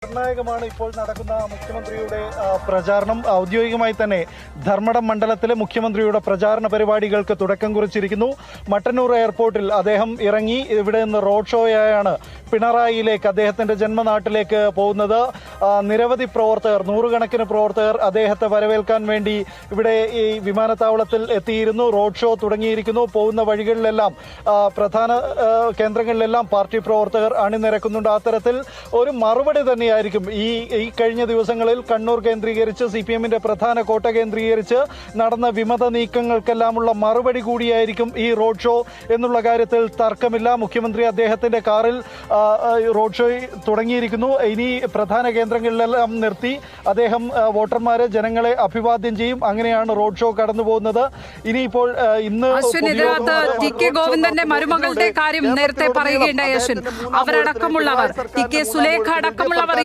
നിർണായകമാണ് ഇപ്പോൾ നടക്കുന്ന മുഖ്യമന്ത്രിയുടെ പ്രചാരണം. ഔദ്യോഗികമായി തന്നെ ധർമ്മടം മണ്ഡലത്തിലെ മുഖ്യമന്ത്രിയുടെ പ്രചാരണ പരിപാടികൾക്ക് തുടക്കം കുറിച്ചിരിക്കുന്നു. മട്ടന്നൂർ എയർപോർട്ടിൽ അദ്ദേഹം ഇറങ്ങി ഇവിടെ നിന്ന് റോഡ് ഷോയായാണ് പിണറായിയിലേക്ക്, അദ്ദേഹത്തിന്റെ ജന്മനാട്ടിലേക്ക് പോകുന്നത്. നിരവധി പ്രവർത്തകർ, നൂറുകണക്കിന് പ്രവർത്തകർ അദ്ദേഹത്തെ വരവേൽക്കാൻ വേണ്ടി ഇവിടെ ഈ വിമാനത്താവളത്തിൽ എത്തിയിരുന്നു. റോഡ് ഷോ തുടങ്ങിയിരിക്കുന്നു. പോകുന്ന വഴികളിലെല്ലാം, പ്രധാന കേന്ദ്രങ്ങളിലെല്ലാം പാർട്ടി പ്രവർത്തകർ അണിനിരക്കുന്നുണ്ട്. അത്തരത്തിൽ ഒരു മറുപടി തന്നെയായിരിക്കും ഈ കഴിഞ്ഞ ദിവസങ്ങളിൽ കണ്ണൂർ കേന്ദ്രീകരിച്ച് CPM-ന്റെ പ്രധാന കോട്ട കേന്ദ്രീകരിച്ച് നടന്ന വിമത നീക്കങ്ങൾക്കെല്ലാമുള്ള മറുപടി കൂടിയായിരിക്കും ഈ റോഡ് ഷോ എന്നുള്ള കാര്യത്തിൽ തർക്കമില്ല. മുഖ്യമന്ത്രി അദ്ദേഹത്തിന്റെ കാറിൽ റോഡ് ഷോ തുടങ്ങിയിരിക്കുന്നു. ഇനി പ്രധാന കേന്ദ്രങ്ങളിലെല്ലാം നിർത്തി അദ്ദേഹം വോട്ടർമാരെ, ജനങ്ങളെ അഭിവാദ്യം ചെയ്യും. അങ്ങനെയാണ് റോഡ് ഷോ കടന്നു പോകുന്നത്. ഇനിയിപ്പോൾ ഇന്ന് TK ഗോവിന്ദന്റെ മരുമകളുടെ കാര്യം നേരത്തെ പറയുകയുണ്ടായി അശ്വിൻ. അവരടക്കമുള്ളവർ, TK സുലേഖ അടക്കമുള്ളവർ